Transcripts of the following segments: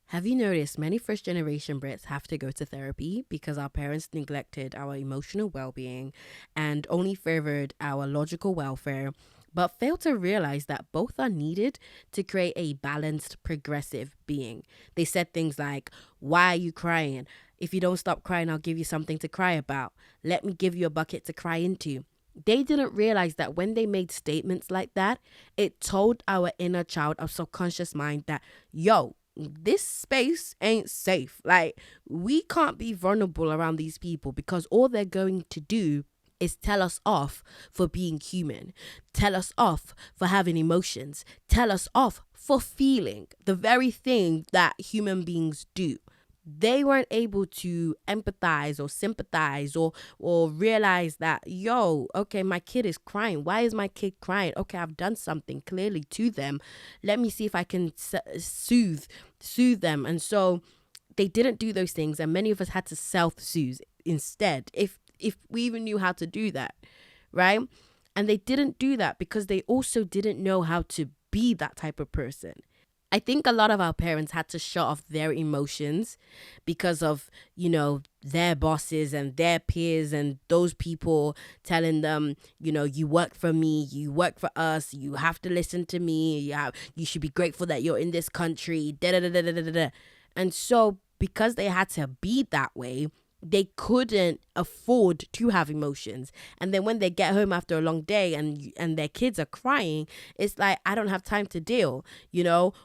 Have you noticed many first generation Brits have to go to therapy because our parents neglected our emotional well being and only favored our logical welfare, but failed to realize that both are needed to create a balanced, progressive being? They said things like, "Why are you crying? If you don't stop crying, I'll give you something to cry about. Let me give you a bucket to cry into." They didn't realize that when they made statements like that, it told our inner child, our subconscious mind, that, yo, this space ain't safe. Like, we can't be vulnerable around these people because all they're going to do is tell us off for being human, tell us off for having emotions, tell us off for feeling the very thing that human beings do. They weren't able to empathize or sympathize or realize that, yo, okay, my kid is crying. Why is my kid crying? Okay, I've done something clearly to them. Let me see if I can soothe them. And so they didn't do those things, and many of us had to self-soothe instead, if we even knew how to do that, right? And they didn't do that because they also didn't know how to be that type of person. I think a lot of our parents had to shut off their emotions because of, their bosses and their peers and those people telling them, you work for me, you work for us, you have to listen to me, you should be grateful that you're in this country, da da da da da da da. And so because they had to be that way, they couldn't afford to have emotions. And then when they get home after a long day and their kids are crying, it's like, I don't have time to deal,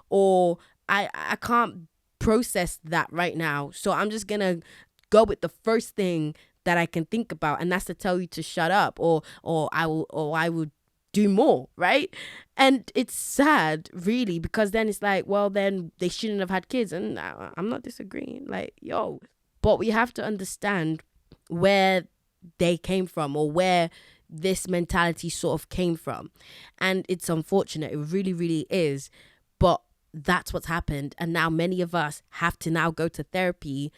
or I can't process that right now. So I'm just gonna go with the first thing that I can think about, and that's to tell you to shut up, or I will do more, right? And it's sad, really, because then it's like, well, then they shouldn't have had kids. And I'm not disagreeing, like, yo, but we have to understand where they came from, or where this mentality sort of came from. And it's unfortunate. It really, really is. But that's what's happened. And now many of us have to now go to therapy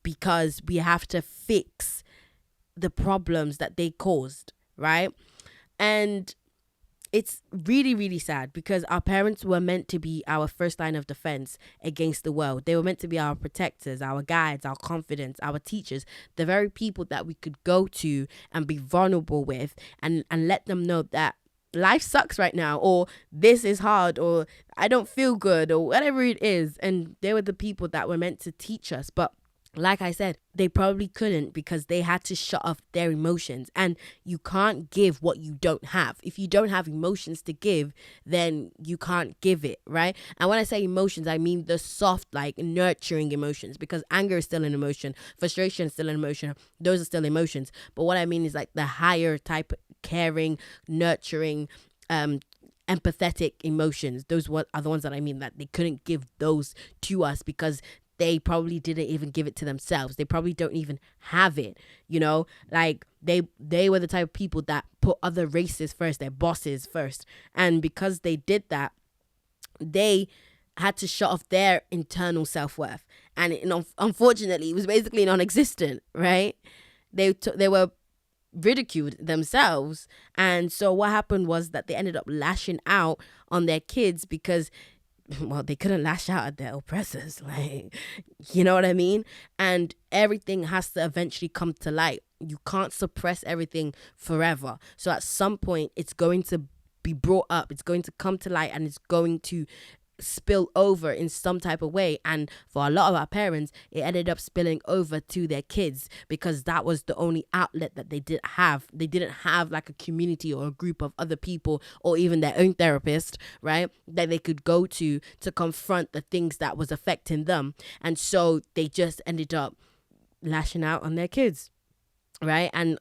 because we have to fix the problems that they caused, right? And it's really, really sad because our parents were meant to be our first line of defense against the world. They were meant to be our protectors, our guides, our confidants, our teachers, the very people that we could go to and be vulnerable with, and let them know that life sucks right now, or this is hard, or I don't feel good, or whatever it is. And they were the people that were meant to teach us. But like I said, they probably couldn't because they had to shut off their emotions. And you can't give what you don't have. If you don't have emotions to give, then you can't give it, right? And when I say emotions, I mean the soft, like nurturing emotions, because anger is still an emotion, frustration is still an emotion. Those are still emotions. But what I mean is like the higher type, caring, nurturing, empathetic emotions. Those are the ones that I mean, that they couldn't give those to us because they probably didn't even give it to themselves. They probably don't even have it, like they were the type of people that put other races first, their bosses first. And because they did that, they had to shut off their internal self-worth. And unfortunately, it was basically non-existent, right? They were ridiculed themselves. And so what happened was that they ended up lashing out on their kids because, well, they couldn't lash out at their oppressors, like, you know what I mean? And everything has to eventually come to light. You can't suppress everything forever. So at some point, it's going to be brought up, it's going to come to light, and it's going to spill over in some type of way. And for a lot of our parents, it ended up spilling over to their kids because that was the only outlet that they did have. They didn't have like a community or a group of other people, or even their own therapist, right, that they could go to confront the things that was affecting them. And so they just ended up lashing out on their kids, right? And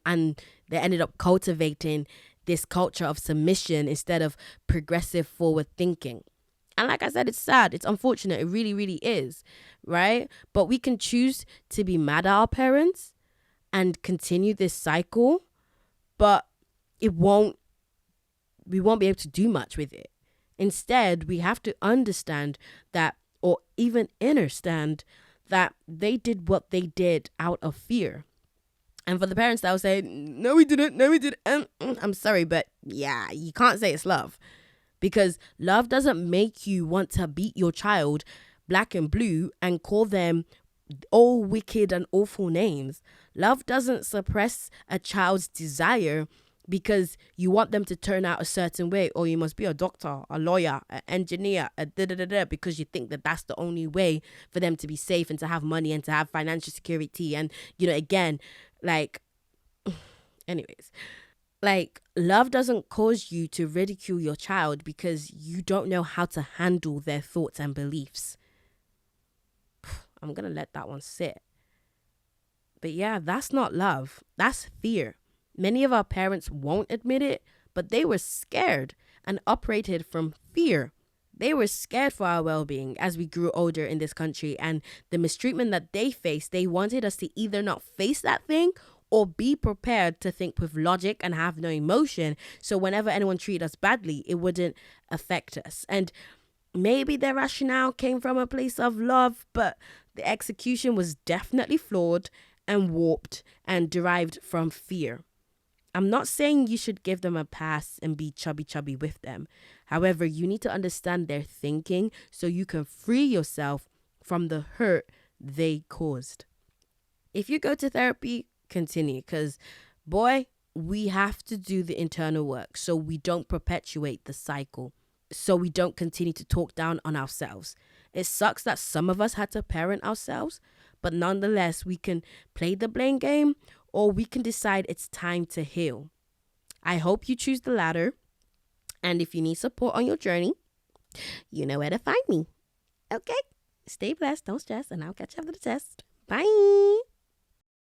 they ended up cultivating this culture of submission instead of progressive forward thinking. And like I said, it's sad. It's unfortunate. It really, really is, right? But we can choose to be mad at our parents and continue this cycle, but we won't be able to do much with it. Instead, we have to understand that, or even understand that they did what they did out of fear. And for the parents that will say, no, we didn't, I'm sorry, but yeah, you can't say it's love. Because love doesn't make you want to beat your child, black and blue and call them all wicked and awful names. Love doesn't suppress a child's desire because you want them to turn out a certain way, or you must be a doctor, a lawyer, an engineer, a da-da-da-da, because you think that that's the only way for them to be safe and to have money and to have financial security. And, again, like, anyways, like, love doesn't cause you to ridicule your child because you don't know how to handle their thoughts and beliefs. I'm going to let that one sit. But yeah, that's not love. That's fear. Many of our parents won't admit it, but they were scared and operated from fear. They were scared for our well-being as we grew older in this country, and the mistreatment that they faced, they wanted us to either not face that thing or be prepared to think with logic and have no emotion. So whenever anyone treated us badly, it wouldn't affect us. And maybe their rationale came from a place of love, but the execution was definitely flawed and warped and derived from fear. I'm not saying you should give them a pass and be chubby with them. However, you need to understand their thinking so you can free yourself from the hurt they caused. If you go to therapy, continue, because boy, we have to do the internal work so we don't perpetuate the cycle, so we don't continue to talk down on ourselves. It sucks that some of us had to parent ourselves, but nonetheless, we can play the blame game or we can decide it's time to heal. I hope you choose the latter. And if you need support on your journey, you know where to find me. Okay? Stay blessed, don't stress, and I'll catch you after the test. Bye.